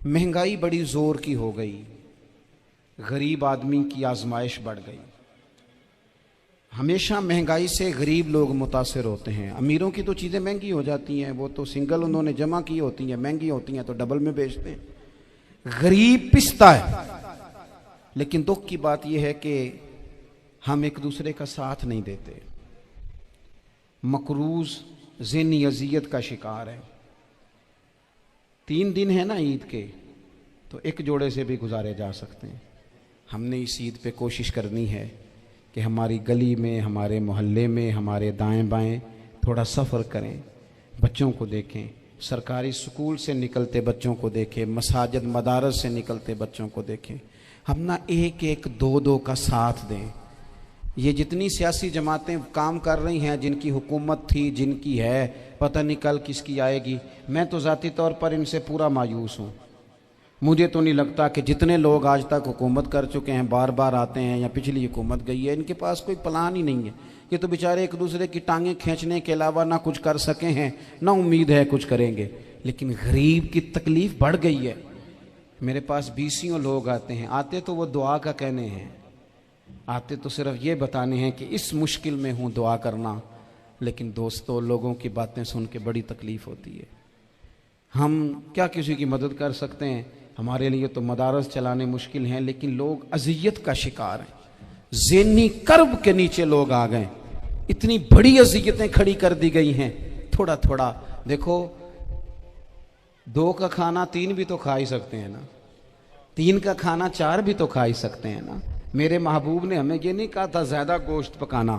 महंगाई बड़ी ज़ोर की हो गई, गरीब आदमी की आजमाइश बढ़ गई। हमेशा महंगाई से गरीब लोग मुतासिर होते हैं। अमीरों की तो चीज़ें महंगी हो जाती हैं, वो तो सिंगल उन्होंने जमा की होती हैं, महंगी होती हैं तो डबल में बेचते हैं। गरीब पिसता है। लेकिन दुख की बात यह है कि हम एक दूसरे का साथ नहीं देते। मकरूज ज़हनी अजियत का शिकार है। 3 दिन है ना ईद के, तो एक जोड़े से भी गुजारे जा सकते हैं। हमने इस ईद पे कोशिश करनी है कि हमारी गली में, हमारे मोहल्ले में, हमारे दाएं बाएं थोड़ा सफ़र करें, बच्चों को देखें, सरकारी स्कूल से निकलते बच्चों को देखें, मसाजिद मदारस से निकलते बच्चों को देखें। हम ना एक एक दो दो का साथ दें। ये जितनी सियासी जमातें काम कर रही हैं, जिनकी हुकूमत थी, जिनकी है, पता नहीं कल किसकी आएगी। मैं तो ज़ाती तौर पर इनसे पूरा मायूस हूँ। मुझे तो नहीं लगता कि जितने लोग आज तक हुकूमत कर चुके हैं, बार बार आते हैं या पिछली हुकूमत गई है, इनके पास कोई प्लान ही नहीं है। ये तो बेचारे एक दूसरे की टांगें खींचने के अलावा ना कुछ कर सके हैं, ना उम्मीद है कुछ करेंगे। लेकिन गरीब की तकलीफ़ बढ़ गई है। मेरे पास 20 लोग आते हैं, आते तो वो दुआ का कहने हैं, आते तो सिर्फ ये बताने हैं कि इस मुश्किल में हूँ, दुआ करना। लेकिन दोस्तों, लोगों की बातें सुन के बड़ी तकलीफ़ होती है। हम क्या किसी की मदद कर सकते हैं? हमारे लिए तो मदारस चलाने मुश्किल हैं, लेकिन लोग अजियत का शिकार हैं। ज़हनी कर्ब के नीचे लोग आ गए। इतनी बड़ी अजियतें खड़ी कर दी गई हैं। थोड़ा थोड़ा देखो, 2 का खाना 3 भी तो खा ही सकते हैं ना, 3 का खाना 4 भी तो खा ही सकते हैं ना। मेरे महबूब ने हमें ये नहीं कहा था ज़्यादा गोश्त पकाना,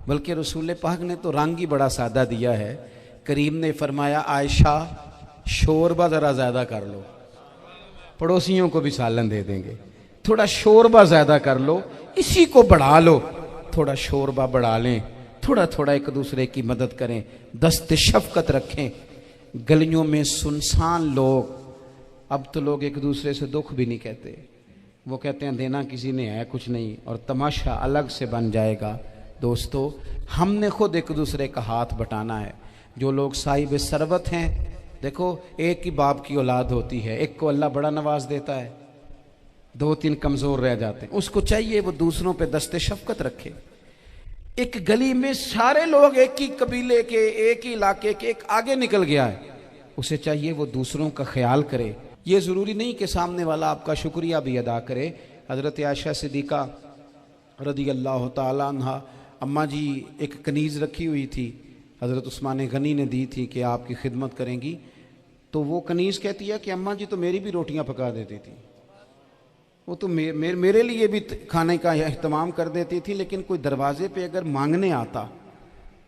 बल्कि रसूल पाक ने तो रंग ही बड़ा सादा दिया है। करीम ने फरमाया, आयशा शोरबा ज़रा ज़्यादा कर लो, पड़ोसियों को भी सालन दे देंगे। थोड़ा शोरबा ज़्यादा कर लो, इसी को बढ़ा लो, थोड़ा शोरबा बढ़ा लें, थोड़ा थोड़ा एक दूसरे की मदद करें, दस्त शफकत रखें। गलियों में सुनसान लोग, अब तो लोग एक दूसरे से दुख भी नहीं कहते, वो कहते हैं देना किसी ने है कुछ नहीं, और तमाशा अलग से बन जाएगा। दोस्तों, हमने खुद एक दूसरे का हाथ बटाना है। जो लोग साहिब सरबत हैं, देखो, एक ही बाप की औलाद होती है, एक को अल्लाह बड़ा नवाज देता है, 2-3 कमज़ोर रह जाते हैं। उसको चाहिए वो दूसरों पे दस्ते शफकत रखे। एक गली में सारे लोग एक ही कबीले के, एक ही इलाके के, एक आगे निकल गया है, उसे चाहिए वो दूसरों का ख्याल करे। ये ज़रूरी नहीं कि सामने वाला आपका शुक्रिया भी अदा करे। हज़रत आयशा सिद्दीक़ा रज़ी अल्लाह तआला अन्हा, अम्मा जी एक कनीज़ रखी हुई थी, हज़रत उस्मान गनी ने दी थी कि आपकी खिदमत करेंगी। तो वो कनीज़ कहती है कि अम्मा जी तो मेरी भी रोटियां पका देती थी, वो तो मेरे लिए भी खाने का अहतमाम कर देती थी। लेकिन कोई दरवाजे पे अगर मांगने आता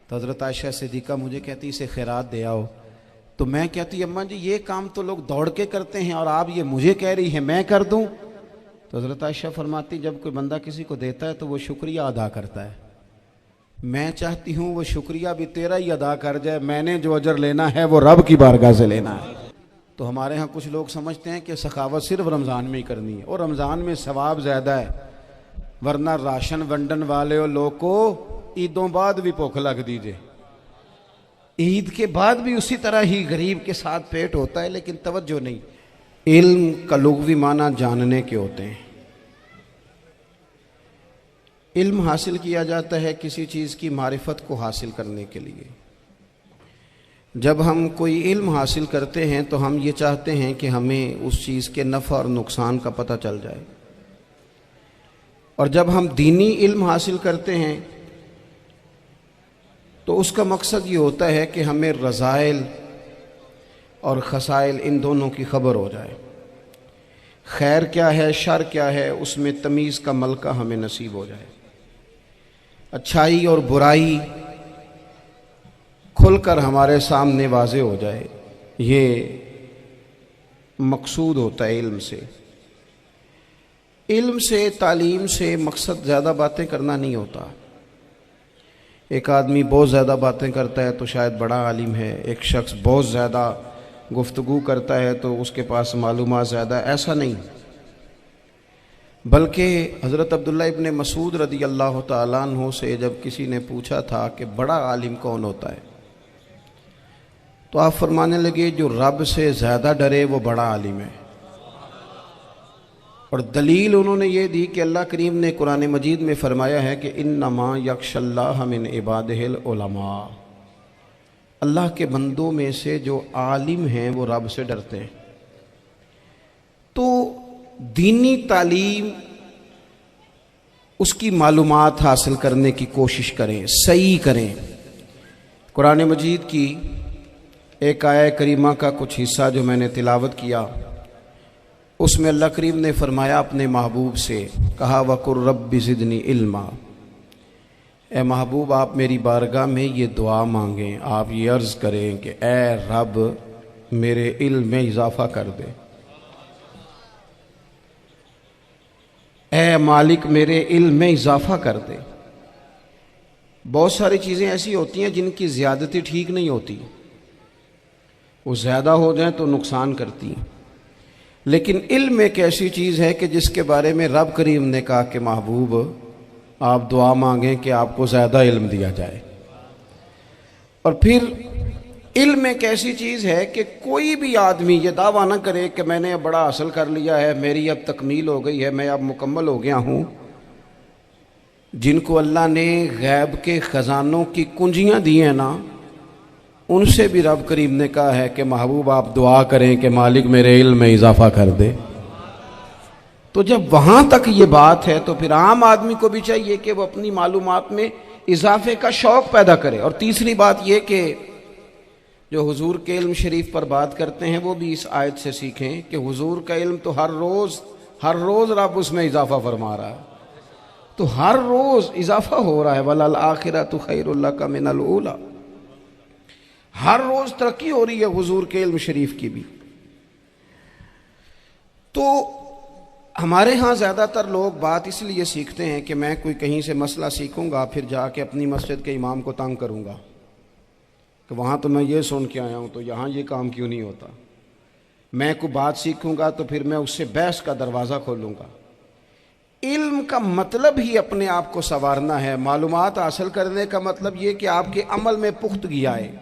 तो हज़रत आयशा सिद्दीक़ा मुझे कहती इसे खैरात दे आओ। तो मैं कहती अम्मा जी ये काम तो लोग दौड़ के करते हैं और आप ये मुझे कह रही हैं मैं कर दूं? तो हज़रत आयशा फरमाती जब कोई बंदा किसी को देता है तो वो शुक्रिया अदा करता है। मैं चाहती हूँ वो शुक्रिया भी तेरा ही अदा कर जाए, मैंने जो अजर लेना है वो रब की बारगाह से लेना है। तो हमारे यहाँ कुछ लोग समझते हैं कि सखावत सिर्फ रमज़ान में ही करनी है, और रमज़ान में सवाब ज़्यादा है, वरना राशन वंडन वाले और लोग को ईदों बाद भी भूख लग दीजिए, ईद के बाद भी उसी तरह ही गरीब के साथ पेट होता है, लेकिन तवज्जो नहीं। इल्म का लुग़वी माना जानने के होते हैं। इल्म हासिल किया जाता है किसी चीज़ की मारिफत को हासिल करने के लिए। जब हम कोई इल्म हासिल करते हैं तो हम ये चाहते हैं कि हमें उस चीज़ के नफ़ा और नुकसान का पता चल जाए। और जब हम दीनी इल्म हासिल करते हैं तो उसका मकसद ये होता है कि हमें रज़ाइल और खसाइल इन दोनों की खबर हो जाए। खैर क्या है, शर क्या है, उसमें तमीज़ का मलका हमें नसीब हो जाए। अच्छाई और बुराई खुलकर हमारे सामने वाज़े हो जाए, ये मकसूद होता है इल्म से। इल्म से, तालीम से मकसद ज़्यादा बातें करना नहीं होता। एक आदमी बहुत ज़्यादा बातें करता है तो शायद बड़ा आलिम है, एक शख्स बहुत ज़्यादा गुफ्तगू करता है तो उसके पास मालूमात ज़्यादा, ऐसा नहीं। बल्कि हज़रत अब्दुल्ला इब्न मसूद रज़ी अल्लाह तआला अन्हु से जब किसी ने पूछा था कि बड़ा आलिम कौन होता है, तो आप फरमाने लगे जो रब से ज़्यादा डरे वो बड़ा आलिम है। और दलील उन्होंने ये दी कि अल्लाह करीम ने कुरान मजीद में फरमाया है कि इन्नमा यख्शल्लाह मिन इबादिहिल उलमा, अल्लाह के बंदों में से जो आलिम हैं वो रब से डरते हैं। तो दीनी तालीम, उसकी मालूमात हासिल करने की कोशिश करें, सही करें। कुरान मजीद की एक आयत करीमा का कुछ हिस्सा जो मैंने तिलावत किया, उसमें अल्लाह करीम ने फरमाया अपने महबूब से, कहा वकुर रब्बि ज़िदनी इल्मा, ए महबूब आप मेरी बारगाह में ये दुआ मांगें, आप ये अर्ज़ करें कि ए रब मेरे इल्म में इजाफ़ा कर दे, ए मालिक मेरे इल्म में इजाफ़ा कर दे। बहुत सारी चीज़ें ऐसी होती हैं जिनकी ज़्यादती ठीक नहीं होती, वो ज़्यादा हो जाए तो नुकसान करती हैं। लेकिन इल्म एक ऐसी चीज़ है कि जिसके बारे में रब करीम ने कहा कि महबूब आप दुआ मांगें कि आपको ज़्यादा इल्म दिया जाए। और फिर इल्म एक ऐसी चीज़ है कि कोई भी आदमी ये दावा ना करे कि मैंने अब बड़ा हासिल कर लिया है, मेरी अब तकमील हो गई है, मैं अब मुकम्मल हो गया हूँ। जिनको अल्लाह ने गैब के ख़जानों की कुंजियाँ दी हैं ना, उनसे भी रब करीम ने कहा है कि महबूब आप दुआ करें कि मालिक मेरे इल्म में इजाफ़ा कर दे। तो जब वहाँ तक ये बात है तो फिर आम आदमी को भी चाहिए कि वो अपनी मालूमात में इजाफे का शौक़ पैदा करे। और तीसरी बात ये कि जो हुजूर के इल्म शरीफ पर बात करते हैं वो भी इस आयत से सीखें कि हुजूर का इल्म तो हर रोज़ रब उसमें इजाफा फरमा रहा है, तो हर रोज़ इजाफा हो रहा है। वलल आखिरतु खैरुल लका मिनल ऊला, हर रोज़ तरक्की हो रही है हुजूर के इल्म शरीफ की भी। तो हमारे यहाँ ज़्यादातर लोग बात इसलिए सीखते हैं कि मैं कोई कहीं से मसला सीखूंगा फिर जाके अपनी मस्जिद के इमाम को तंग करूंगा कि वहाँ तो मैं ये सुन के आया हूँ तो यहाँ ये काम क्यों नहीं होता। मैं कोई बात सीखूंगा तो फिर मैं उससे बहस का दरवाज़ा खोलूँगा। इल्म का मतलब ही अपने आप को संवारना है। मालूमात हासिल करने का मतलब ये कि आपके अमल में पुख्तगी आए,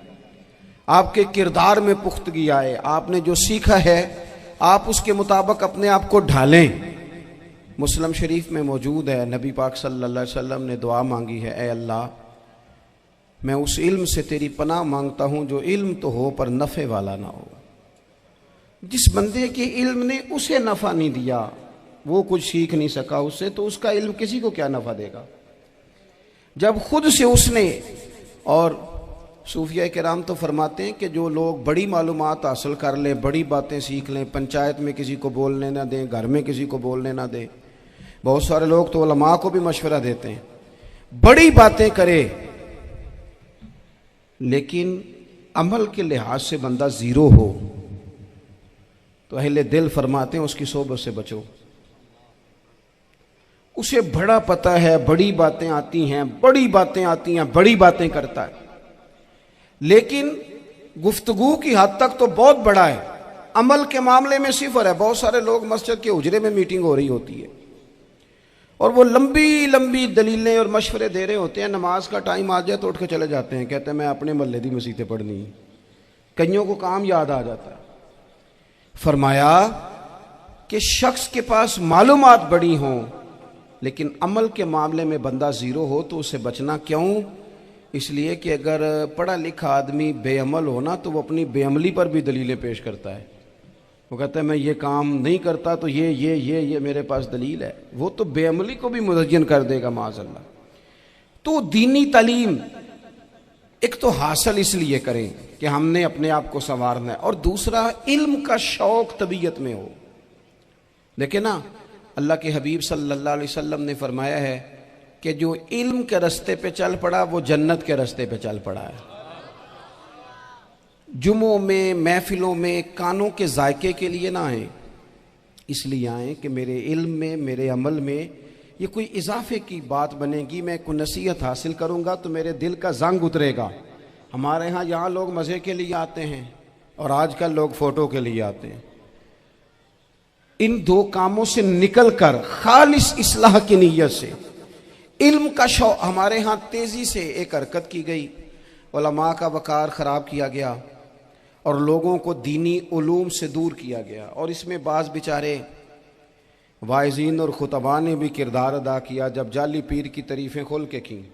आपके किरदार में पुख्तगी आए, आपने जो सीखा है आप उसके मुताबिक अपने आप को ढालें। मुस्लिम शरीफ में मौजूद है, नबी पाक सल्लल्लाहु अलैहि वसल्लम ने दुआ मांगी है, ए अल्लाह मैं उस इल्म से तेरी पनाह मांगता हूँ जो इल्म तो हो पर नफ़े वाला ना हो। जिस बंदे के इल्म ने उसे नफ़ा नहीं दिया, वो कुछ सीख नहीं सका उससे, तो उसका इल्म किसी को क्या नफ़ा देगा। जब खुद से उसने, और सूफिया किराम तो फरमाते हैं कि जो लोग बड़ी मालूमात हासिल कर लें, बड़ी बातें सीख लें, पंचायत में किसी को बोलने ना दें, घर में किसी को बोलने ना दें। बहुत सारे लोग तो उलमा को भी मशवरा देते हैं, बड़ी बातें करे, लेकिन अमल के लिहाज से बंदा ज़ीरो हो तो अहले दिल फरमाते हैं उसकी सोबत से बचो। उसे बड़ा पता है, बड़ी बातें आती हैं, बड़ी बातें आती हैं, बड़ी बातें करता है, लेकिन गुफ्तगू की हद तक तो बहुत बड़ा है, अमल के मामले में सिफर है। बहुत सारे लोग मस्जिद के उजरे में मीटिंग हो रही होती है और वो लंबी लंबी दलीलें और मशवरे दे रहे होते हैं, नमाज का टाइम आ जाए तो उठ के चले जाते हैं, कहते हैं मैं अपने महल्ले दी मसीतें पढ़नी। कईयों को काम याद आ जाता है। फरमाया कि शख्स के पास मालूमात बड़ी हों लेकिन अमल के मामले में बंदा ज़ीरो हो तो उसे बचना क्यों? इसलिए कि अगर पढ़ा लिखा आदमी बेअमल हो ना तो वो अपनी बेअमली पर भी दलीलें पेश करता है। वो कहता है मैं ये काम नहीं करता तो ये मेरे पास दलील है। वो तो बेअमली को भी मुज़य्यन कर देगा माज़अल्लाह। तो दीनी तालीम एक तो हासिल इसलिए करें कि हमने अपने आप को संवारना है, और दूसरा इल्म का शौक़ तबीयत में हो। देखिए ना, अल्लाह के हबीब सल्लल्लाहु अलैहि वसल्लम ने फरमाया है कि जो इल्म के रास्ते पे चल पड़ा वो जन्नत के रास्ते पे चल पड़ा है। जुमों में, महफिलों में कानों के जायके के लिए ना आए, इसलिए आए कि मेरे इल्म में, मेरे अमल में ये कोई इजाफे की बात बनेगी, मैं कोई नसीहत हासिल करूँगा तो मेरे दिल का जंग उतरेगा। हमारे यहाँ लोग मज़े के लिए आते हैं और आजकल लोग फ़ोटो के लिए आते हैं। इन दो कामों से निकल कर खालिस इस्लाह की नीयत से इल्म का शौक़, हमारे यहाँ तेज़ी से एक हरकत की गई, उलमा का वक़ार ख़राब किया गया और लोगों को दीनी उलूम से दूर किया गया। और इसमें बाज़ बेचारे वाइज़ीन और खुतबा ने भी किरदार अदा किया जब जाली पीर की तारीफ़ें खोल के की,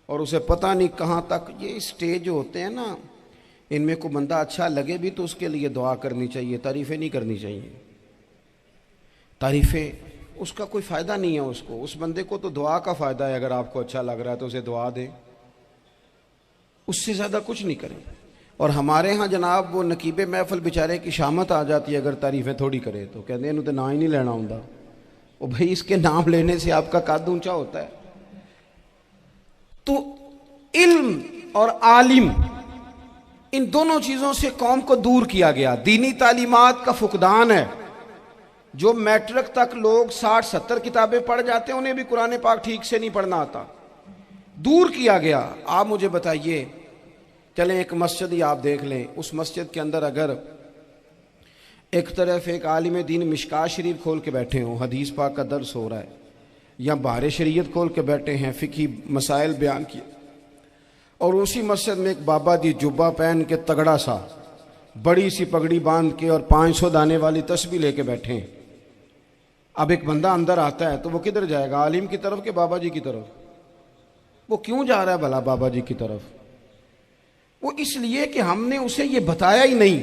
और उसे पता नहीं कहाँ तक ये स्टेज होते हैं ना, इनमें कोई बंदा अच्छा लगे भी तो उसके लिए दुआ करनी चाहिए, तारीफ़ें नहीं करनी चाहिए। तारीफ़ें उसका कोई फ़ायदा नहीं है, उसको, उस बंदे को तो दुआ का फ़ायदा है। अगर आपको अच्छा लग रहा है तो उसे दुआ दें, उससे ज़्यादा कुछ नहीं करें। और हमारे यहाँ जनाब वो नकीबे महफिल बेचारे की शामत आ जाती है अगर तारीफ़ें थोड़ी करे तो, कहते हैं इन्होंने तो ना ही नहीं लेना होता। वो भाई इसके नाम लेने से आपका कद ऊंचा होता है। तो इल्म और आलिम, इन दोनों चीज़ों से कौम को दूर किया गया। दीनी तालीमात का फुकदान है। जो मैट्रिक तक लोग 60-70 किताबें पढ़ जाते हैं उन्हें भी कुरान पाक ठीक से नहीं पढ़ना आता, दूर किया गया। आप मुझे बताइए, चले एक मस्जिद ही आप देख लें, उस मस्जिद के अंदर अगर एक तरफ एक आलिम दीन मिशकात शरीफ खोल के बैठे हों, हदीस पाक का दर्स हो रहा है, या बाहर शरीयत खोल के बैठे हैं, फ़िकी मसाइल बयान किए, और उसी मस्जिद में एक बाबा जी जुब्बा पहन के तगड़ा सा बड़ी सी पगड़ी बांध के और 500 दाने वाली तस्बीह लेके बैठे हैं। अब एक बंदा अंदर आता है तो वो किधर जाएगा, आलिम की तरफ के बाबा जी की तरफ? वो क्यों जा रहा है भला बाबा जी की तरफ? वो इसलिए कि हमने उसे ये बताया ही नहीं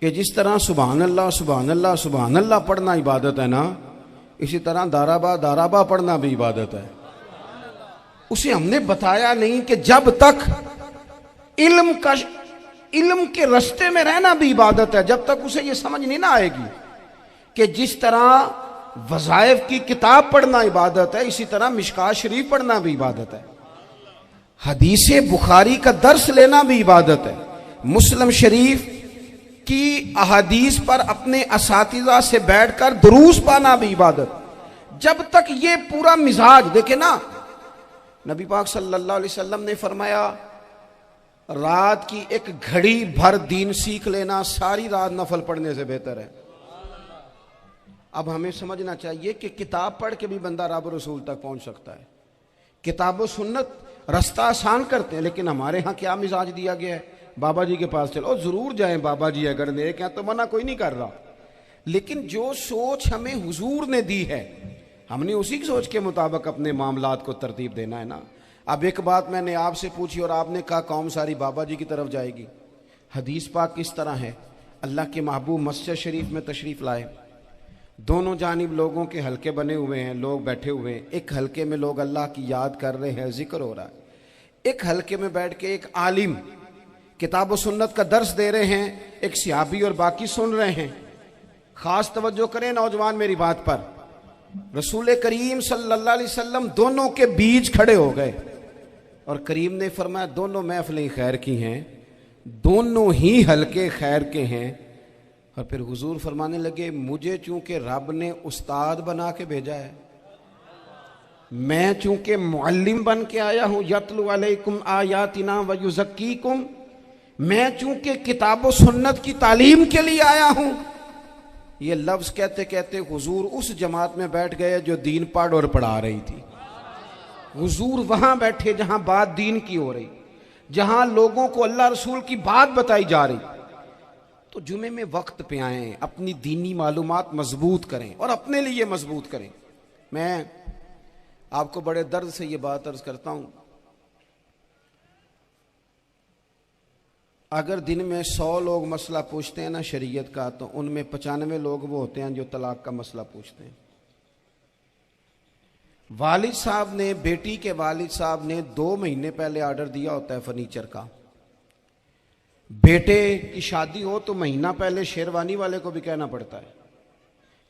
कि जिस तरह सुभान अल्लाह सुभान अल्लाह सुभान अल्लाह पढ़ना इबादत है ना, इसी तरह दाराबा पढ़ना भी इबादत है। उसे हमने बताया नहीं कि जब तक इल्म के रास्ते में रहना भी इबादत है, जब तक उसे ये समझ नहीं ना आएगी कि जिस तरह वज़ाइफ की किताब पढ़ना इबादत है, इसी तरह मिशकात शरीफ पढ़ना भी इबादत है, हदीस बुखारी का दर्स लेना भी इबादत है, मुस्लिम शरीफ की अहादीस पर अपने असातिज़ा से बैठकर दुरूस पाना भी इबादत। जब तक ये पूरा मिजाज देखे ना, नबी पाक सल्लल्लाहु अलैहि वसल्लम ने फरमाया रात की एक घड़ी भर दीन सीख लेना सारी रात नफल पढ़ने से बेहतर है। अब हमें समझना चाहिए कि किताब पढ़ के भी बंदा रब रसूल तक पहुंच सकता है। किताब और सुन्नत रास्ता आसान करते हैं, लेकिन हमारे यहाँ क्या मिजाज दिया गया है, बाबा जी के पास चलो, जरूर जाएं बाबा जी अगर नेक हैं तो मना कोई नहीं कर रहा, लेकिन जो सोच हमें हुजूर ने दी है हमने उसी की सोच के मुताबिक अपने मामलात को तरतीब देना है ना। अब एक बात मैंने आपसे पूछी और आपने कहा कौम सारी बाबा जी की तरफ जाएगी। हदीस पाक किस तरह है, अल्लाह के महबूब मस्जिद शरीफ में तशरीफ़ लाए, दोनों जानिब लोगों के हलके बने हुए हैं, लोग बैठे हुए हैं, एक हलके में लोग अल्लाह की याद कर रहे हैं, जिक्र हो रहा है, एक हलके में बैठ के एक आलिम किताब व सुन्नत का दर्स दे रहे हैं, एक सिहाबी और बाकी सुन रहे हैं। खास तवज्जो करें नौजवान मेरी बात पर, रसूल करीम सल्लल्लाहु अलैहि वसल्लम दोनों के बीच खड़े हो गए और करीम ने फरमाया दोनों महफिलें खैर की हैं, दोनों ही हलके खैर के हैं। और फिर हुजूर फरमाने लगे मुझे चूंकि रब ने उस्ताद बना के भेजा है, मैं चूंकि मुअल्लिम बन के आया हूं, यतलु अलैकुम आयातिना व युज़क्कीकुम, मैं चूंकि किताब व सुन्नत की तालीम के लिए आया हूं। ये लफ्ज कहते कहते हुजूर उस जमात में बैठ गए जो दीन पढ़ और पढ़ा रही थी। हुजूर वहां बैठे जहां बात दीन की हो रही, जहां लोगों को अल्लाह रसूल की बात बताई जा रही। तो जुमे में वक्त पे आएं, अपनी दीनी मालूमात मजबूत करें और अपने लिए मजबूत करें। मैं आपको बड़े दर्द से ये बात अर्ज करता हूं, अगर दिन में 100 लोग मसला पूछते हैं ना शरीयत का, तो उनमें 95 लोग वो होते हैं जो तलाक का मसला पूछते हैं। वालिद साहब ने, बेटी के वालिद साहब ने 2 महीने पहले ऑर्डर दिया होता है फर्नीचर का। बेटे की शादी हो तो महीना पहले शेरवानी वाले को भी कहना पड़ता है,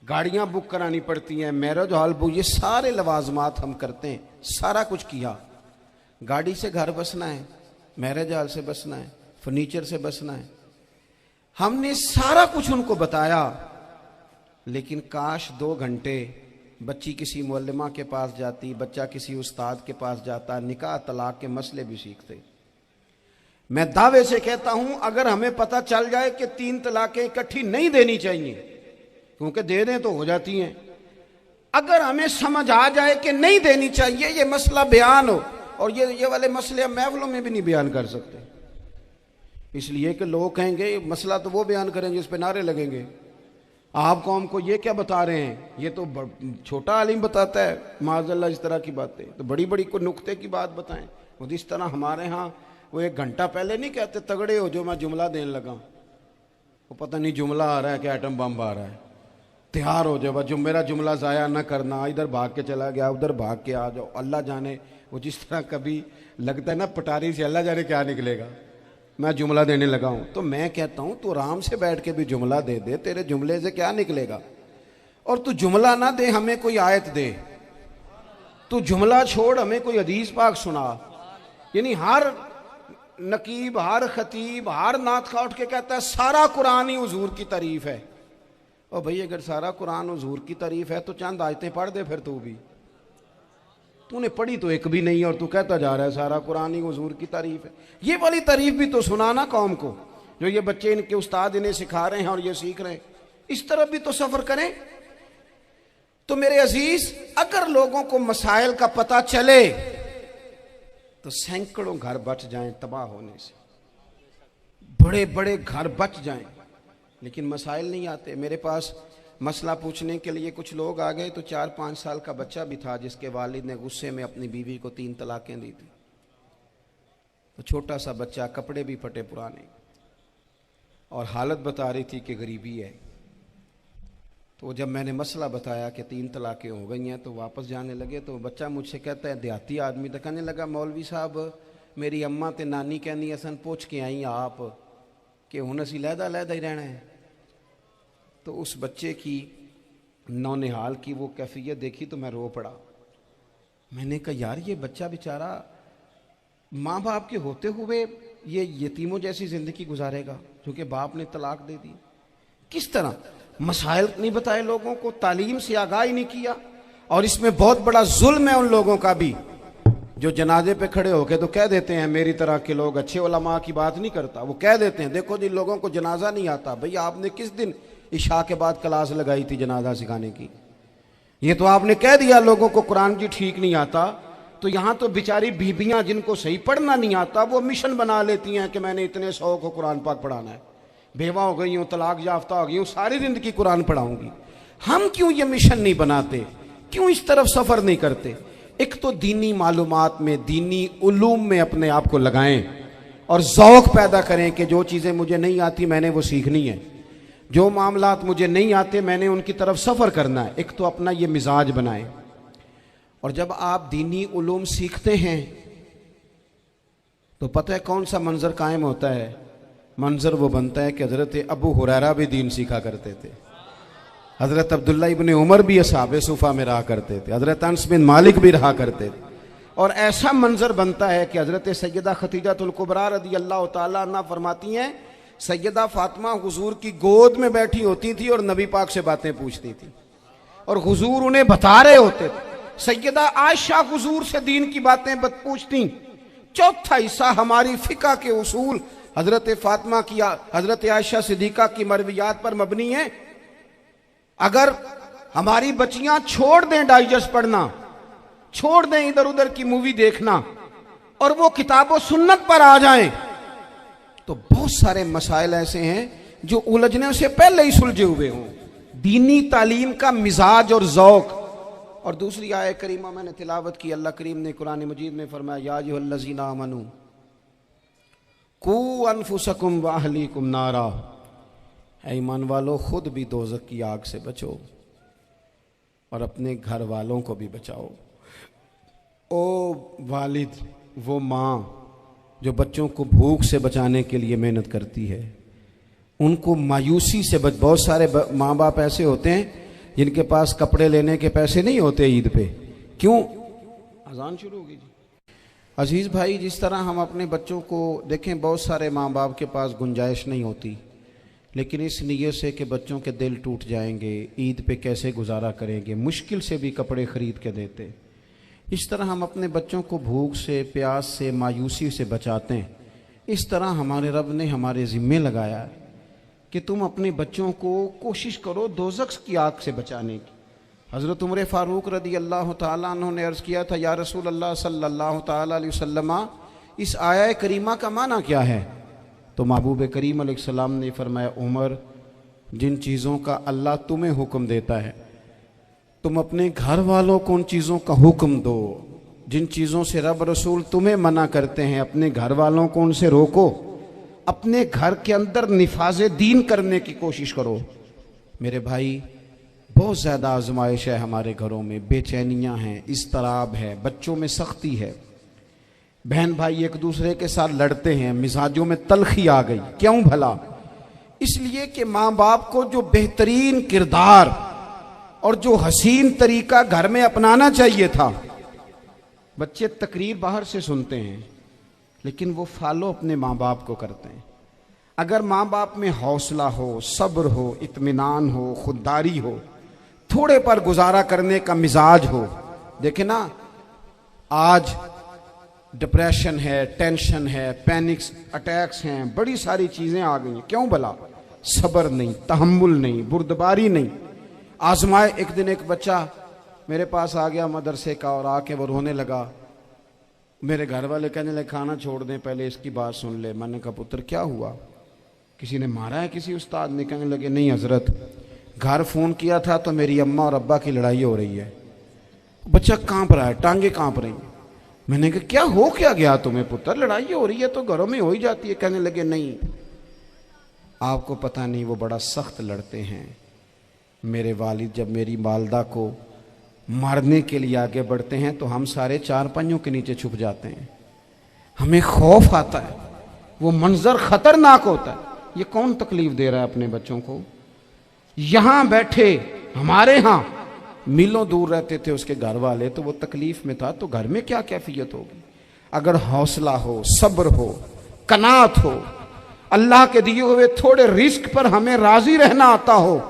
गाड़ियां बुक करानी पड़ती हैं, मैरिज हॉल बुक, ये सारे लवाजमात हम करते हैं। सारा कुछ किया, गाड़ी से घर बसना है, मैरिज हॉल से बसना है, फर्नीचर से बसना है, हमने सारा कुछ उनको बताया। लेकिन काश 2 घंटे बच्ची किसी मुअल्लिमा के पास जाती, बच्चा किसी उस्ताद के पास जाता, निकाह तलाक के मसले भी सीखते। मैं दावे से कहता हूं अगर हमें पता चल जाए कि 3 तलाकें इकट्ठी नहीं देनी चाहिए, क्योंकि दे दें तो हो जाती हैं, अगर हमें समझ आ जाए कि नहीं देनी चाहिए, ये मसला बयान हो, और ये वाले मसले हम महफिलों में भी नहीं बयान कर सकते, इसलिए कि लोग कहेंगे मसला तो वो बयान करेंगे उस पर नारे लगेंगे। आप कौम को ये क्या बता रहे हैं, ये तो छोटा आलिम बताता है माज़अल्लाह इस तरह की बातें, तो बड़ी बड़ी को नुक्ते की बात बताएं। वो जिस तरह हमारे यहाँ वो 1 घंटा पहले नहीं कहते तगड़े हो जो मैं जुमला देने लगा, वो पता नहीं जुमला आ रहा है कि एटम बम आ रहा है, तैयार हो जाओ, जो मेरा जुमला ज़ाया ना करना, इधर भाग के चला गया उधर भाग के आ जाओ, अल्लाह जाने। वो जिस तरह कभी लगता है ना पटारी से अल्लाह जाने क्या निकलेगा, मैं जुमला देने लगा हूं। तो मैं कहता हूं तू आराम से बैठ के भी जुमला दे दे, तेरे जुमले से क्या निकलेगा। और तू जुमला ना दे, हमें कोई आयत दे, तू जुमला छोड़ हमें कोई हदीस पाक सुना। यानी हर नकीब, हर खतीब, हर नात खा उठ के कहता है सारा कुरान ही हुजूर की तारीफ है। और भाई अगर सारा कुरान हुजूर की तारीफ है तो चंद आयतें पढ़ दे फिर, तू भी, तूने पढ़ी तो एक भी नहीं और तू कहता जा रहा है सारा कुरान ही हुजूर की तारीफ है। ये वाली तारीफ भी तो सुनाना कौम को, जो ये बच्चे इनके उस्ताद इन्हें सिखा रहे हैं और ये सीख रहे हैं, इस तरफ भी तो सफर करें। तो मेरे अजीज, अगर लोगों को मसाइल का पता चले तो सैकड़ों घर बच जाएं तबाह होने से, बड़े बड़े घर बच जाएं, लेकिन मसाइल नहीं आते। मेरे पास मसला पूछने के लिए कुछ लोग आ गए, तो 4-5 साल का बच्चा भी था जिसके वालिद ने गुस्से में अपनी बीवी को 3 तलाकें दी थी। तो छोटा सा बच्चा, कपड़े भी फटे पुराने, और हालत बता रही थी कि गरीबी है। तो जब मैंने मसला बताया कि 3 तलाकें हो गई हैं तो वापस जाने लगे, तो बच्चा मुझसे कहता है, देहाती आदमी, तो कहने लगा मौलवी साहब मेरी अम्मा ते नानी कहनी असन पूछ के आई आप कि हुण असीं लहदा लहदा ही रहना है। तो उस बच्चे की नौनिहाल की वो कैफियत देखी तो मैं रो पड़ा। मैंने कहा यार ये बच्चा बेचारा माँ बाप के होते हुए ये यतीमों जैसी ज़िंदगी गुजारेगा क्योंकि बाप ने तलाक दे दी। किस तरह मसाइल नहीं बताए लोगों को, तालीम से आगाही नहीं किया। और इसमें बहुत बड़ा जुल्म है उन लोगों का भी जो जनाजे पे खड़े होके तो कह देते हैं, मेरी तरह के लोग अच्छे उलमा की बात नहीं करता, वो कह देते हैं देखो जी लोगों को जनाजा नहीं आता। भैया आपने किस दिन इशा के बाद क्लास लगाई थी जनाजा सिखाने की? ये तो आपने कह दिया लोगों को कुरान जी ठीक नहीं आता। तो यहाँ तो बेचारी बीबियां जिनको सही पढ़ना नहीं आता वो मिशन बना लेती हैं कि मैंने इतने 100 को कुरान पाक पढ़ाना है, बेवा हो गई हूँ, तलाक याफ्ता हो गई हूँ, सारी जिंदगी कुरान पढ़ाऊंगी। हम क्यों ये मिशन नहीं बनाते, क्यों इस तरफ सफर नहीं करते? एक तो दीनी मालूमात में, दीनी उलूम में अपने आप को लगाएं और ज़ौक़ पैदा करें कि जो चीज़ें मुझे नहीं आती मैंने वो सीखनी है, जो मामलात मुझे नहीं आते मैंने उनकी तरफ सफ़र करना है। एक तो अपना ये मिजाज बनाएं। और जब आप दीनी उलूम सीखते हैं तो पता है कौन सा मंजर कायम होता है? मंजर वो बनता है कि हज़रत अबू हुरैरा भी दीन सीखा करते थे, हज़रत अब्दुल्ला इब्ने उमर भी असहाबे सुफ़ा में रहा करते थे, हज़रत अनस बिन मालिक भी रहा करते थे। और ऐसा मंजर बनता है कि हज़रत सैयदा खतीजतुल कुबरा रज़ी अल्लाह तआला अन्हा फरमाती हैं, सैयदा फातिमा हुजूर की गोद में बैठी होती थी और नबी पाक से बातें पूछती थी और हुजूर उन्हें बता रहे होते थे। सैयदा आयशा हुजूर से दीन की बातें पूछती। चौथा हिस्सा हमारी फिका के उसूल हजरत फातिमा की, हजरत आयशा सिद्दीका की मरवियात पर मबनी है। अगर हमारी बच्चियां छोड़ दें डाइजेस्ट पढ़ना, छोड़ दें इधर उधर की मूवी देखना और वो किताबों सुन्नत पर आ जाएं, तो बहुत सारे मसाइल ऐसे हैं जो उलझने से पहले ही सुलझे हुए हों। दीनी तालीम का मिजाज और ज़ौक़। और दूसरी आयत करीमा मैंने तिलावत की, अल्लाह करीम ने कुरान मजीद में फरमाया, या अय्युहल्लज़ीना आमनू कू अनफुसकुम व अहलीकुम नारा, ऐ ईमान वालों खुद भी दोज़ख की आग से बचो और अपने घर वालों को भी बचाओ। ओ वालिद, वो माँ जो बच्चों को भूख से बचाने के लिए मेहनत करती है, उनको मायूसी से बहुत सारे माँ बाप ऐसे होते हैं जिनके पास कपड़े लेने के पैसे नहीं होते ईद पे। क्यों? अजान शुरू होगी जी। अजीज़ भाई, जिस तरह हम अपने बच्चों को देखें, बहुत सारे माँ बाप के पास गुंजाइश नहीं होती, लेकिन इस नीयत से कि बच्चों के दिल टूट जाएंगे, ईद पे कैसे गुजारा करेंगे, मुश्किल से भी कपड़े ख़रीद के देते। इस तरह हम अपने बच्चों को भूख से, प्यास से, मायूसी से बचाते हैं। इस तरह हमारे रब ने हमारे ज़िम्मे लगाया है कि तुम अपने बच्चों को कोशिश करो दोज़ख की आग से बचाने की। हज़रत उमर फ़ारूक रज़ी अल्लाह तआला अन्हु ने अर्ज़ किया था, या रसूल अल्लाह सल्लल्लाहु तआला अलैहि वसल्लम, इस आया करीमा का माना क्या है? तो महबूब करीम अलैहिस्सलाम ने फरमाया, उमर, जिन चीज़ों का अल्लाह तुम्हें हुक्म देता है, तुम अपने घर वालों को उन चीज़ों का हुक्म दो। जिन चीज़ों से रब रसूल तुम्हें मना करते हैं, अपने घर वालों को उनसे रोको। अपने घर के अंदर निफाज़े दीन करने की कोशिश करो। मेरे भाई, बहुत ज़्यादा आजमाइश है हमारे घरों में, बेचैनियाँ हैं, इज़्तिराब है, बच्चों में सख्ती है, बहन भाई एक दूसरे के साथ लड़ते हैं, मिजाजों में तलखी आ गई। क्यों भला? इसलिए कि माँ बाप को जो बेहतरीन किरदार और जो हसीन तरीका घर में अपनाना चाहिए था, बच्चे तकरीर बाहर से सुनते हैं लेकिन वो फॉलो अपने माँ बाप को करते हैं। अगर माँ बाप में हौसला हो, सब्र हो, इत्मीनान हो, खुददारी हो, थोड़े पर गुजारा करने का मिजाज हो। देखे ना, आज डिप्रेशन है, टेंशन है, पैनिक्स अटैक्स हैं, बड़ी सारी चीज़ें आ गई हैं। क्यों भला? सब्र नहीं, तहम्मुल नहीं, बुर्दबारी नहीं। आजमाए। एक दिन एक बच्चा मेरे पास आ गया मदरसे का और आके वो रोने लगा। मेरे घर वाले कहने लगे खाना छोड़ दें, पहले इसकी बात सुन ले। मैंने कहा पुत्र क्या हुआ, किसी ने मारा है किसी उस्ताद ने? कहने लगे नहीं हजरत, घर फ़ोन किया था तो मेरी अम्मा और अब्बा की लड़ाई हो रही है। बच्चा कांप रहा है, टांगे कांप रही हैं। मैंने कहा क्या हो क्या गया तुम्हें पुत्र, लड़ाई हो रही है तो घरों में हो ही जाती है। कहने लगे नहीं, आपको पता नहीं, वो बड़ा सख्त लड़ते हैं। मेरे वालिद जब मेरी वालदा को मारने के लिए आगे बढ़ते हैं तो हम सारे चारपाइयों के नीचे छुप जाते हैं, हमें खौफ आता है, वो मंजर खतरनाक होता है। ये कौन तकलीफ दे रहा है अपने बच्चों को? यहां बैठे, हमारे यहां मीलों दूर रहते थे उसके घर वाले, तो वो तकलीफ में था, तो घर में क्या कैफियत होगी? अगर हौसला हो, सब्र हो, कनात हो, अल्लाह के दिए हुए थोड़े रिस्क पर हमें राजी रहना आता हो,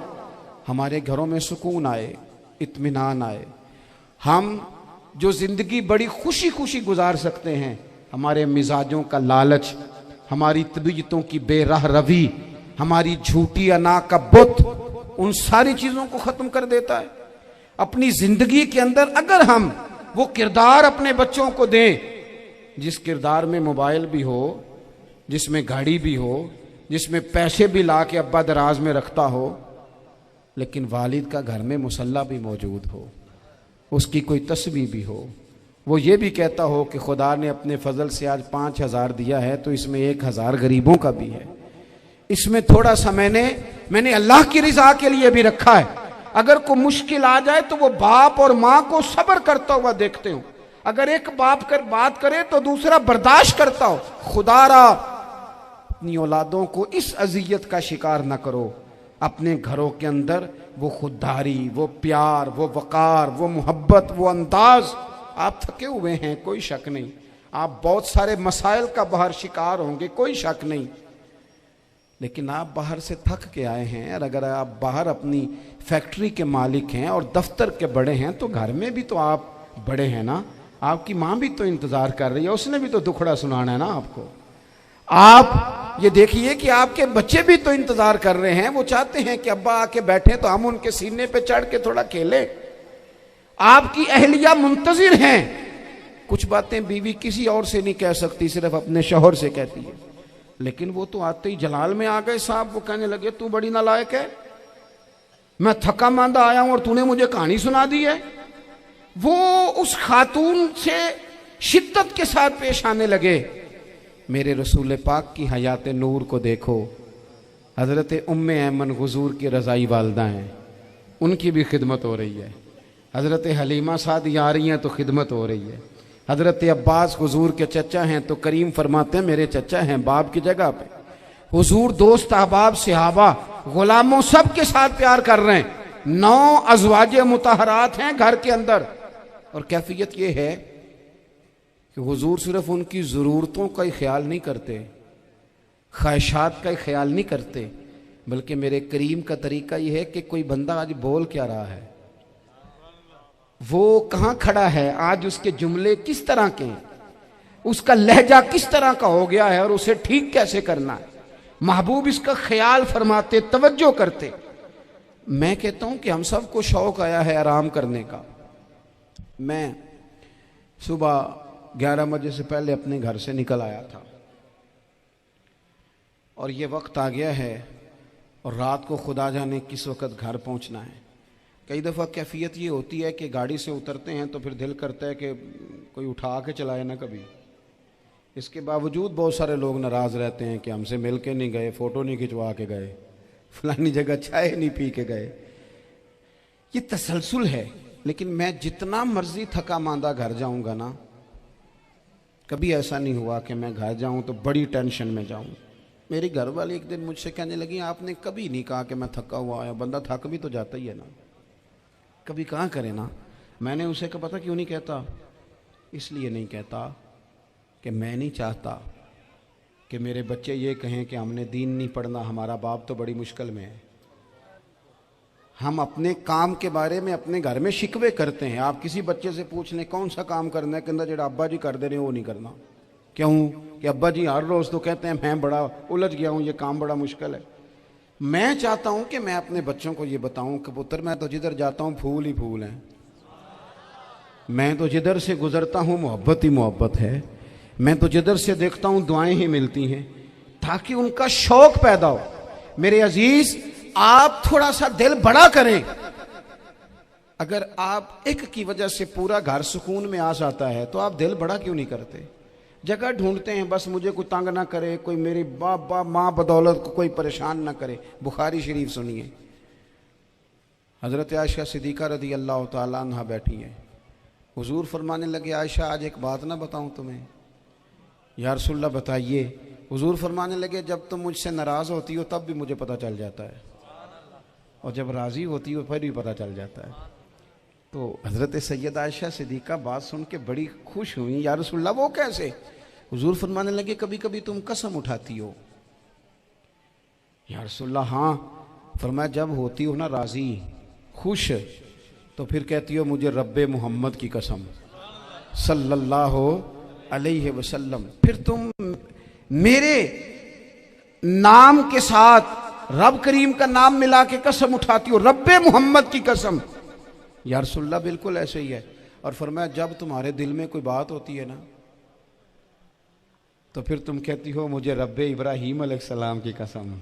हमारे घरों में सुकून आए, इत्मीनान आए, हम जो जिंदगी बड़ी खुशी खुशी गुजार सकते हैं। हमारे मिजाजों का लालच, हमारी तबीयतों की बेराह रवी, हमारी झूठी अना का बुत, उन सारी चीजों को खत्म कर देता है। अपनी जिंदगी के अंदर अगर हम वो किरदार अपने बच्चों को दें, जिस किरदार में मोबाइल भी हो, जिसमें गाड़ी भी हो, जिसमें पैसे भी ला के अब्बा दराज में रखता हो, लेकिन वालिद का घर में मुसल्ला भी मौजूद हो, उसकी कोई तस्बीह भी हो, वो ये भी कहता हो कि खुदा ने अपने फजल से आज 5,000 दिया है तो इसमें 1,000 गरीबों का भी है, इसमें थोड़ा सा मैंने अल्लाह की रिजा के लिए भी रखा है। अगर कोई मुश्किल आ जाए तो वो बाप और माँ को सब्र करता हुआ देखते हो। अगर एक बाप कर बात करे तो दूसरा बर्दाश्त करता हो। खुदारा अपनी औलादों को इस अजियत का शिकार न करो। अपने घरों के अंदर वो खुददारी, वो प्यार, वो वकार, वो मोहब्बत, वो अंदाज। आप थके हुए हैं, कोई शक नहीं, आप बहुत सारे मसाइल का बाहर शिकार होंगे, कोई शक नहीं, लेकिन आप बाहर से थक के आए हैं। और अगर आप बाहर अपनी फैक्ट्री के मालिक हैं और दफ्तर के बड़े हैं तो घर में भी तो आप बड़े हैं ना। आपकी माँ भी तो इंतजार कर रही है, उसने भी तो दुखड़ा सुनाना है ना आपको। आप ये देखिए कि आपके बच्चे भी तो इंतजार कर रहे हैं, वो चाहते हैं कि अब्बा आके बैठे तो हम उनके सीने पे चढ़ के थोड़ा खेले। आपकी अहलिया मुंतजिर हैं। कुछ बातें बीवी किसी और से नहीं कह सकती, सिर्फ अपने शौहर से कहती है, लेकिन वो तो आते ही जलाल में आ गए साहब। वो कहने लगे तू बड़ी नालायक है, मैं थका मांदा आया हूं और तूने मुझे कहानी सुना दी है। वो उस खातून से शिद्दत के साथ पेश आने लगे। मेरे रसूल पाक की हयात नूर को देखो, हजरत उम्मे ऐमन हुजूर की रज़ाई वालदा हैं, उनकी भी खिदमत हो रही है। हजरत हलीमा सादी आ रही हैं तो खिदमत हो रही है। हजरत अब्बास हुजूर के चचा हैं तो करीम फरमाते हैं मेरे चचा हैं बाप की जगह पे। हुजूर दोस्त अहबाब सहाबा गुलामों सब के साथ प्यार कर रहे हैं। 9 अज़वाजे मुतहरात हैं घर के अंदर। और कैफियत ये है कि हुजूर सिर्फ उनकी ज़रूरतों का ही ख्याल नहीं करते, ख्वाहिशात का ही ख्याल नहीं करते, बल्कि मेरे करीम का तरीका ये है कि कोई बंदा आज बोल क्या रहा है, वो कहाँ खड़ा है, आज उसके जुमले किस तरह के हैं, उसका लहजा किस तरह का हो गया है और उसे ठीक कैसे करना है। महबूब इसका ख्याल फरमाते, तवज्जो करते। मैं कहता हूं कि हम सबको शौक आया है आराम करने का। मैं सुबह 11 बजे से पहले अपने घर से निकल आया था और ये वक्त आ गया है और रात को खुदा जाने किस वक़्त घर पहुंचना है। कई दफ़ा कैफियत ये होती है कि गाड़ी से उतरते हैं तो फिर दिल करता है कि कोई उठा के चलाए ना कभी। इसके बावजूद बहुत सारे लोग नाराज़ रहते हैं कि हमसे मिल के नहीं गए, फ़ोटो नहीं खिंचवा के गए, फलानी जगह चाय नहीं पी के गए। ये तसलसल है। लेकिन मैं जितना मर्जी थका मांदा घर जाऊंगा ना, कभी ऐसा नहीं हुआ कि मैं घर जाऊं तो बड़ी टेंशन में जाऊं। मेरी घर वाली एक दिन मुझसे कहने लगी, आपने कभी नहीं कहा कि मैं थका हुआ आया। बंदा थक भी तो जाता ही है ना, कभी कहाँ करे ना। मैंने उसे कहा पता क्यों नहीं कहता? इसलिए नहीं कहता कि मैं नहीं चाहता कि मेरे बच्चे ये कहें कि हमने दीन नहीं पढ़ना, हमारा बाप तो बड़ी मुश्किल में है। हम अपने काम के बारे में अपने घर में शिकवे करते हैं। आप किसी बच्चे से पूछ लें कौन सा काम करना है, कहता जो अब्बा जी कर दे रहे हैं वो नहीं करना। क्यों? कि अब्बा जी हर रोज़ तो कहते हैं मैं बड़ा उलझ गया हूँ, ये काम बड़ा मुश्किल है। मैं चाहता हूँ कि मैं अपने बच्चों को ये बताऊँ कि पुत्र मैं तो जिधर जाता हूँ फूल ही फूल हैं, मैं तो जिधर से गुजरता हूँ मोहब्बत ही मोहब्बत है, मैं तो जिधर से देखता हूँ दुआएं ही मिलती हैं, ताकि उनका शौक पैदा हो। मेरे अजीज, आप थोड़ा सा दिल बड़ा करें। अगर आप एक की वजह से पूरा घर सुकून में आ जाता है तो आप दिल बड़ा क्यों नहीं करते? जगह ढूंढते हैं बस मुझे कोई तंग ना करे, कोई मेरी बाप माँ बदौलत को कोई परेशान ना करे। बुखारी शरीफ सुनिए, हज़रत आयशा सिद्दीक़ा रज़ी अल्लाह ताला अन्हा बैठी हैं। हुजूर फरमाने लगे, आयशा आज एक बात ना बताऊं तुम्हें? या रसूलल्लाह बताइए। हुजूर फरमाने लगे, जब तुम मुझसे नाराज़ होती हो तब भी मुझे पता चल जाता है, और जब राज़ी होती हो फिर भी पता चल जाता है। तो हज़रत सैयदा आयशा सिद्दीक़ा बात सुन के बड़ी खुश हुई। या रसूलल्लाह वो कैसे? हुजूर फरमाने लगे, कभी कभी तुम कसम उठाती हो। या रसूलल्लाह हाँ। फरमाया जब होती हो ना राज़ी, खुश, तो फिर कहती हो मुझे रब्बे मोहम्मद की कसम सल्लल्लाहु अलैहि वसल्लम। फिर तुम मेरे नाम के साथ रब करीम का नाम मिला के कसम उठाती हो, रब्बे मोहम्मद की कसम। या रसूलल्लाह बिल्कुल ऐसे ही है। और फरमाया जब तुम्हारे दिल में कोई बात होती है ना, तो फिर तुम कहती हो मुझे रब्बे इब्राहीम अलैहिस्सलाम की कसम,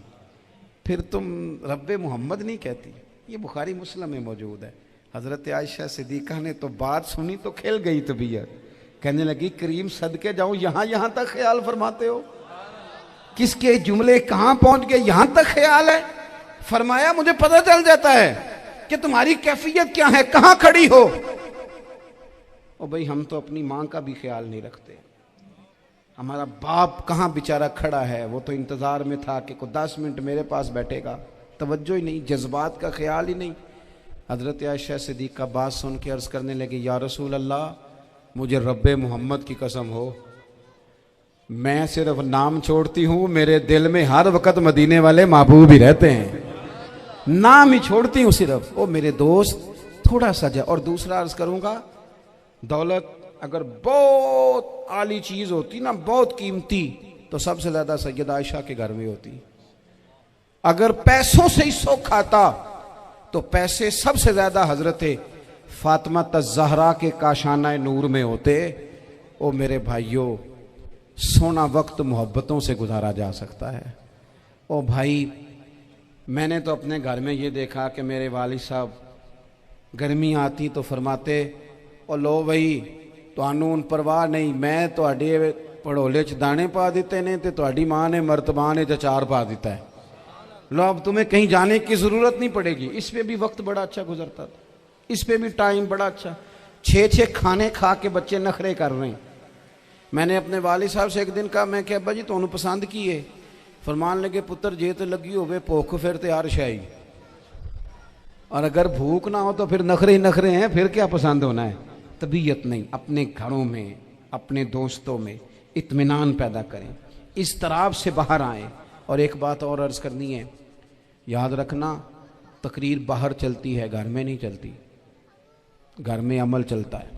फिर तुम रब्बे मोहम्मद नहीं कहती। ये बुखारी मुस्लिम में मौजूद है। हज़रत आयशा सिद्दीक़ा ने तो बात सुनी तो खिल गई तबीयत, कहने लगी करीम सदके जाऊं, यहां तक ख्याल फरमाते हो? किसके जुमले कहां पहुंच गए, यहां तक ख्याल है? फरमाया मुझे पता चल जाता है कि तुम्हारी कैफियत क्या है, कहां खड़ी हो। और भाई हम तो अपनी मां का भी ख्याल नहीं रखते। हमारा बाप कहां बेचारा खड़ा है, वो तो इंतजार में था कि कोई 10 मिनट मेरे पास बैठेगा। तवज्जो ही नहीं, जज्बात का ख्याल ही नहीं। हज़रत आयशा सिद्दीक़ा बात सुन के अर्ज़ करने लगे, या रसूल अल्लाह मुझे रब्बे मोहम्मद की कसम हो, मैं सिर्फ नाम छोड़ती हूँ, मेरे दिल में हर वक़्त मदीने वाले महबूब ही रहते हैं। नाम ही छोड़ती हूँ सिर्फ। ओ मेरे दोस्त थोड़ा सा जा। और दूसरा अर्ज़ करूँगा, दौलत अगर बहुत आली चीज़ होती ना, बहुत कीमती, तो सबसे ज़्यादा सैयदा आयशा के घर में होती। अगर पैसों से ही शौक खाता तो पैसे सबसे ज़्यादा हज़रत फातिमा ज़हरा के काशाना नूर में होते। ओ मेरे भाइयों, सोना वक्त मोहब्बतों से गुजारा जा सकता है। ओ भाई, मैंने तो अपने घर में ये देखा कि मेरे वालिद साहब गर्मी आती तो फरमाते, ओ लो भाई तुहानू हुण परवाह नहीं, मैं तुहाडे पड़ोले च दाने पा दिते ने ते तुहाडी मां ने मर्तबान च अचार पा दिता है। लो अब तुम्हें कहीं जाने की ज़रूरत नहीं पड़ेगी। इस पे भी वक्त बड़ा अच्छा गुजरता था, इस पे भी टाइम बड़ा अच्छा। 6 खाने खा के बच्चे नखरे कर रहे हैं। मैंने अपने वालिद साहब से एक दिन कहा, मैं क्या अब्बा जी तुहानू पसंद की है? फरमान लगे, पुत्र जे तो लगी होवे भुख फिर ते हर शाही, और अगर भूख ना हो तो फिर नखरे ही नखरे हैं, फिर क्या पसंद होना है? तबीयत नहीं। अपने घरों में, अपने दोस्तों में इत्मीनान पैदा करें, इस तरह से बाहर आएँ। और एक बात और अर्ज़ करनी है, याद रखना, तकरीर बाहर चलती है, घर में नहीं चलती। घर में अमल चलता है।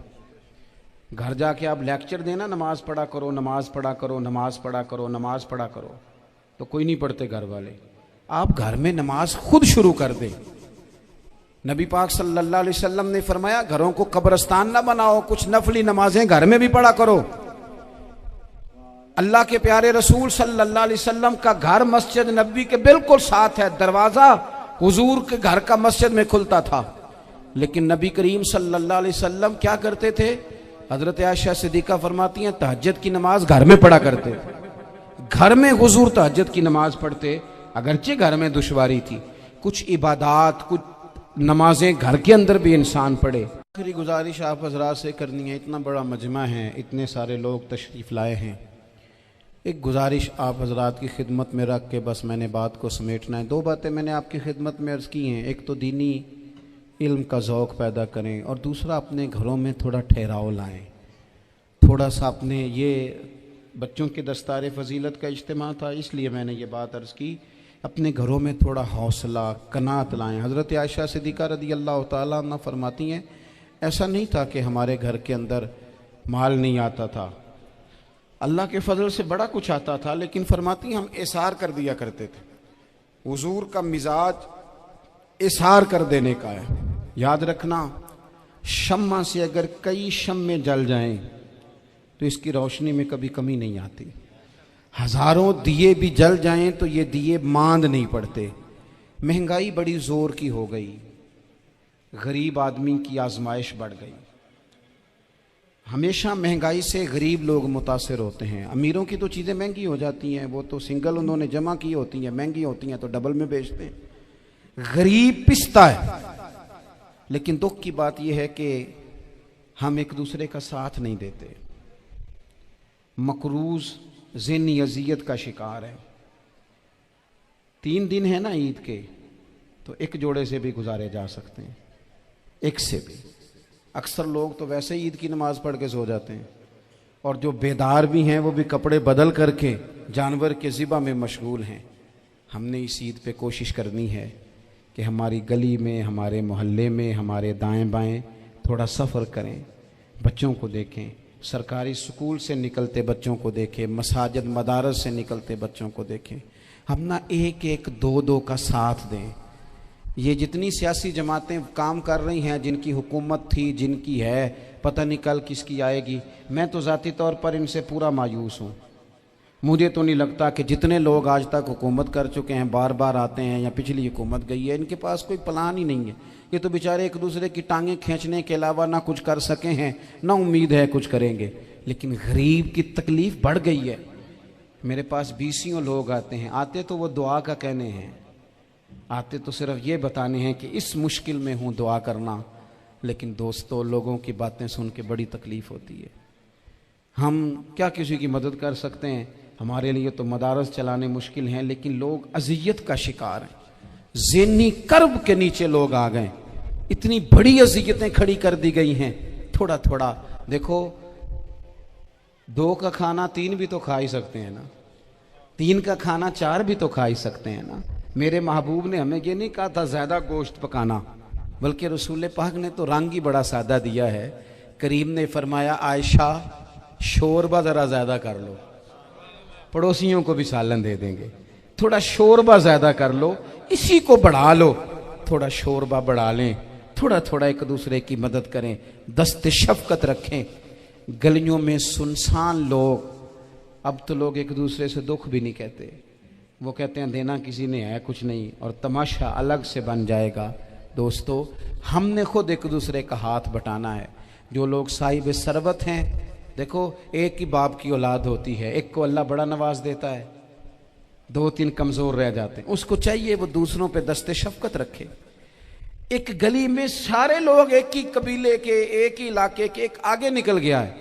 घर जाके आप लेक्चर देना, नमाज पढ़ा करो, नमाज पढ़ा करो, नमाज पढ़ा करो, नमाज पढ़ा करो, तो कोई नहीं पढ़ते घर वाले। आप घर में नमाज खुद शुरू कर दें। नबी पाक सल्लल्लाहु अलैहि वसल्लम ने फरमाया, घरों को कब्रिस्तान ना बनाओ, कुछ नफली नमाजें घर में भी पढ़ा करो। अल्लाह के प्यारे रसूल सल्लल्लाहु अलैहि वसल्लम का घर मस्जिद नबी के बिल्कुल साथ है, दरवाज़ा हुजूर के घर का मस्जिद में खुलता था। लेकिन नबी करीम सल्लल्लाहु अलैहि वसल्लम क्या करते थे? हजरत आयशा सिद्दीक़ा फरमाती हैं तहज्जुद की नमाज घर में पढ़ा करते। घर में हुजूर तहज्जुद की नमाज पढ़ते, अगरचे घर में दुश्वारी थी। कुछ इबादात, कुछ नमाजें घर के अंदर भी इंसान पढ़े। आखिरी गुजारिश आप हजरात से करनी है, इतना बड़ा मजमा है, इतने सारे लोग तशरीफ़ लाए हैं, एक गुजारिश आप हजरात की खिदमत में रख के बस मैंने बात को समेटना है। दो बातें मैंने आपकी खिदमत में अर्ज़ की हैं। एक तो दीनी इल्म का ज़ौक़ पैदा करें और दूसरा अपने घरों में थोड़ा ठहराव लाएं। थोड़ा सा अपने, ये बच्चों के दस्तार फजीलत का इज्तिमा था इसलिए मैंने ये बात अर्ज़ की, अपने घरों में थोड़ा हौसला कनात लाएं। हज़रत आयशा सिद्दीक़ा रज़ी अल्लाह ताला अन्हा फरमाती हैं ऐसा नहीं था कि हमारे घर के अंदर माल नहीं आता था, अल्लाह के फजल से बड़ा कुछ आता था, लेकिन फरमाती हम इसार कर दिया करते थे। हुजूर का मिजाज इसार कर देने का है। याद रखना, शम्मा से अगर कई शम्मे जल जाएं तो इसकी रोशनी में कभी कमी नहीं आती। हजारों दिए भी जल जाएं तो ये दिए मांद नहीं पड़ते। महंगाई बड़ी जोर की हो गई, गरीब आदमी की आजमाइश बढ़ गई। हमेशा महंगाई से गरीब लोग मुतासिर होते हैं। अमीरों की तो चीज़ें महंगी हो जाती हैं, वो तो सिंगल उन्होंने जमा की होती हैं, महंगी होती हैं तो डबल में बेचते हैं। गरीब पिसता है। लेकिन दुख की बात यह है कि हम एक दूसरे का साथ नहीं देते। मकरूज ज़हनी अजियत का शिकार है। 3 दिन है ना ईद के, तो एक जोड़े से भी गुजारे जा सकते हैं, एक से भी। अक्सर लोग तो वैसे ही ईद की नमाज़ पढ़ के सो जाते हैं, और जो बेदार भी हैं वो भी कपड़े बदल करके जानवर के ज़िबा में मशगूल हैं। हमने इस ईद पे कोशिश करनी है कि हमारी गली में, हमारे मोहल्ले में, हमारे दाएं बाएं थोड़ा सफ़र करें, बच्चों को देखें, सरकारी स्कूल से निकलते बच्चों को देखें, मसाजिद मदारस से निकलते बच्चों को देखें। हम ना एक एक दो दो का साथ दें। ये जितनी सियासी जमातें काम कर रही हैं, जिनकी हुकूमत थी, जिनकी है, पता नहीं कल किसकी आएगी। मैं तो ज़ाती तौर पर इनसे पूरा मायूस हूँ। मुझे तो नहीं लगता कि जितने लोग आज तक हुकूमत कर चुके हैं, बार बार आते हैं या पिछली हुकूमत गई है, इनके पास कोई प्लान ही नहीं है। ये तो बेचारे एक दूसरे की टांगें खींचने के अलावा ना कुछ कर सके हैं, ना उम्मीद है कुछ करेंगे। लेकिन गरीब की तकलीफ़ बढ़ गई है। मेरे पास 20 लोग आते हैं, आते तो वो दुआ का कहने हैं, आते तो सिर्फ ये बताने हैं कि इस मुश्किल में हूँ, दुआ करना। लेकिन दोस्तों, लोगों की बातें सुन के बड़ी तकलीफ़ होती है। हम क्या किसी की मदद कर सकते हैं? हमारे लिए तो मदारस चलाने मुश्किल हैं, लेकिन लोग अजियत का शिकार हैं। ज़हनी कर्ब के नीचे लोग आ गए, इतनी बड़ी अजियतें खड़ी कर दी गई हैं। थोड़ा थोड़ा देखो, 2 का खाना 3 भी तो खा ही सकते हैं ना, 3 का खाना 4 भी तो खा ही सकते हैं ना। मेरे महबूब ने हमें ये नहीं कहा था ज़्यादा गोश्त पकाना, बल्कि रसूल पाक ने तो रंग ही बड़ा सादा दिया है। करीम ने फरमाया, आयशा शोरबा ज़रा ज़्यादा कर लो, पड़ोसियों को भी सालन दे देंगे। थोड़ा शोरबा ज़्यादा कर लो, इसी को बढ़ा लो, थोड़ा शोरबा बढ़ा लें, थोड़ा थोड़ा एक दूसरे की मदद करें, दस्ते शफकत रखें। गलियों में सुनसान लोग, अब तो लोग एक दूसरे से दुख भी नहीं कहते, वो कहते हैं देना किसी ने है कुछ नहीं, और तमाशा अलग से बन जाएगा। दोस्तों, हमने खुद एक दूसरे का हाथ बटाना है। जो लोग साहिब सरबत हैं, देखो एक ही बाप की औलाद होती है, एक को अल्लाह बड़ा नवाज देता है, 2-3 कमज़ोर रह जाते हैं। उसको चाहिए वो दूसरों पे दस्ते शफकत रखे। एक गली में सारे लोग एक ही कबीले के, एक ही इलाके के, एक आगे निकल गया है,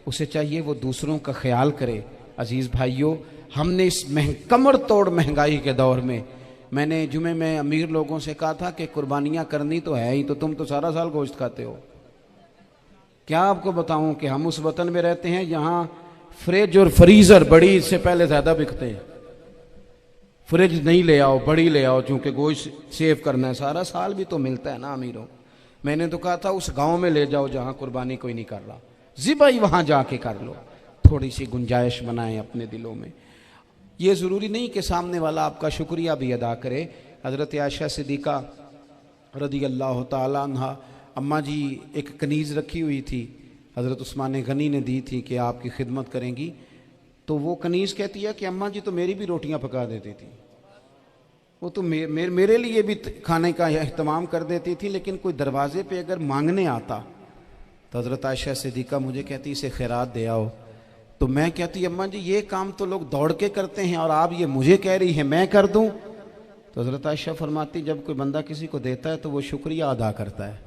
उसे चाहिए वो दूसरों का ख्याल करे। अजीज़ भाइयों, हमने इस कमर तोड़ महंगाई के दौर में, मैंने जुमे में अमीर लोगों से कहा था कि कुर्बानियाँ करनी तो है ही, तो तुम तो सारा साल गोश्त खाते हो। क्या आपको बताऊं कि हम उस वतन में रहते हैं जहां फ्रिज और फ्रीज़र बड़ी इससे पहले ज़्यादा बिकते हैं। फ्रिज नहीं ले आओ, बड़ी ले आओ, चूँकि गोश्त सेव करना है, सारा साल भी तो मिलता है ना अमीरों। मैंने तो कहा था उस गांव में ले जाओ जहां कुर्बानी कोई नहीं कर रहा, ज़िबाई वहां जाके कर लो। थोड़ी सी गुंजाइश बनाएं अपने दिलों में। ये ज़रूरी नहीं कि सामने वाला आपका शुक्रिया भी अदा करे। हज़रत आयशा सिद्दीक़ा रज़ी अल्लाह ताला अन्हा, अम्मा जी एक कनीज़ रखी हुई थी, हज़रत उस्मान गनी ने दी थी कि आपकी खिदमत करेंगी। तो वो कनीज़ कहती है कि अम्मा जी तो मेरी भी रोटियां पका देती थी, वो तो मेरे लिए भी खाने का एहतमाम कर देती थी, लेकिन कोई दरवाजे पे अगर मांगने आता तो हज़रत आयशा सिद्दीक़ा मुझे कहती इसे खैरात दे आओ। तो मैं कहती अम्मा जी ये काम तो लोग दौड़ के करते हैं और आप ये मुझे कह रही है मैं कर दूं। तो हज़रत आयशा फरमाती जब कोई बंदा किसी को देता है तो वो शुक्रिया अदा करता है।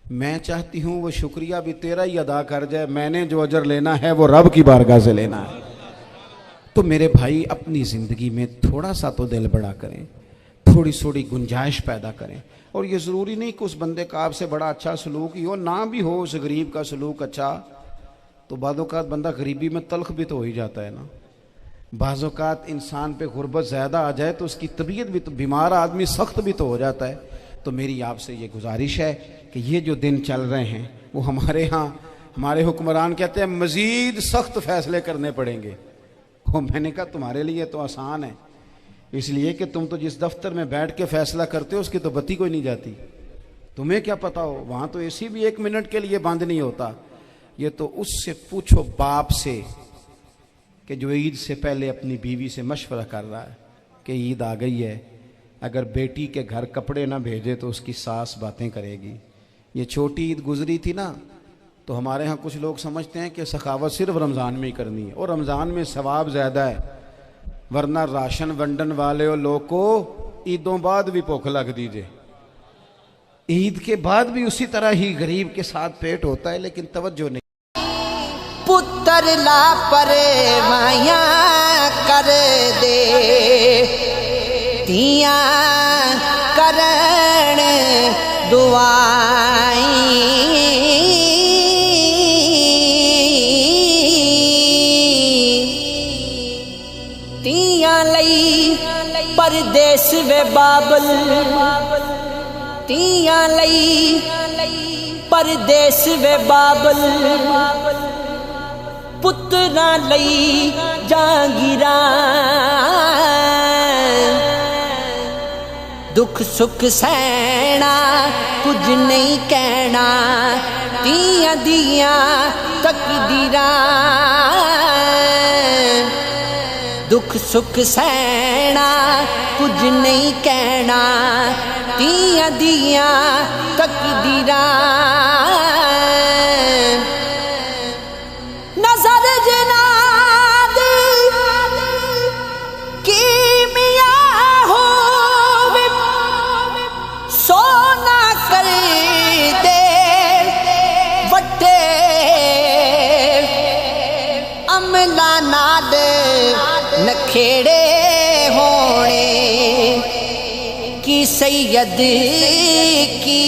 मैं चाहती हूँ वो शुक्रिया भी तेरा ही अदा कर जाए, मैंने जो अजर लेना है वो रब की बारगाह से लेना है। तो मेरे भाई अपनी ज़िंदगी में थोड़ा सा तो दिल बड़ा करें, थोड़ी थोड़ी गुंजाइश पैदा करें। और ये ज़रूरी नहीं कि उस बंदे का आपसे बड़ा अच्छा सलूक ही हो, ना भी हो उस गरीब का सलूक अच्छा, तो बाज़-औक़ात बंदा गरीबी में तल्ख भी तो हो ही जाता है ना। बाज़-औक़ात इंसान पे गुर्बत ज़्यादा आ जाए तो उसकी तबीयत भी तो, बीमार आदमी सख्त भी तो हो जाता है। तो मेरी आपसे ये गुजारिश है कि ये जो दिन चल रहे हैं वो हमारे यहाँ हमारे हुक्मरान कहते हैं मज़ीद सख्त फैसले करने पड़ेंगे। वो मैंने कहा तुम्हारे लिए तो आसान है, इसलिए कि तुम तो जिस दफ्तर में बैठ के फैसला करते हो उसकी तो बत्ती कोई नहीं जाती, तुम्हें क्या पता हो, वहाँ तो एसी भी 1 मिनट के लिए बंद नहीं होता। ये तो उससे पूछो बाप से कि जो ईद से पहले अपनी बीवी से मशवरा कर रहा है कि ईद आ गई है, अगर बेटी के घर कपड़े ना भेजे तो उसकी सास बातें करेगी। ये छोटी ईद गुजरी थी ना, तो हमारे यहाँ कुछ लोग समझते हैं कि सखावत सिर्फ रमज़ान में ही करनी है और रमज़ान में सवाब ज़्यादा है, वरना राशन वंडन वाले और लोग को ईदों बाद भी भूख लग दीजिए, ईद के बाद भी उसी तरह ही गरीब के साथ पेट होता है, लेकिन तवज्जो नहीं। पुत्र ला परे माया कर दे दिया करण दुआई, तिया लई परदेस वे बाबल, तिया लई परदेस वे बाबल, पुत्रा लई जागीरा, दुख सुख सहना कुछ नहीं कहना, तिया दिया तकदीरा, दुख सुख सहना कुछ नहीं कहना, तिया दिया तकदीरा, नजर जना नखेड़े होने की सैयद की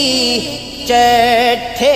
चट्ठे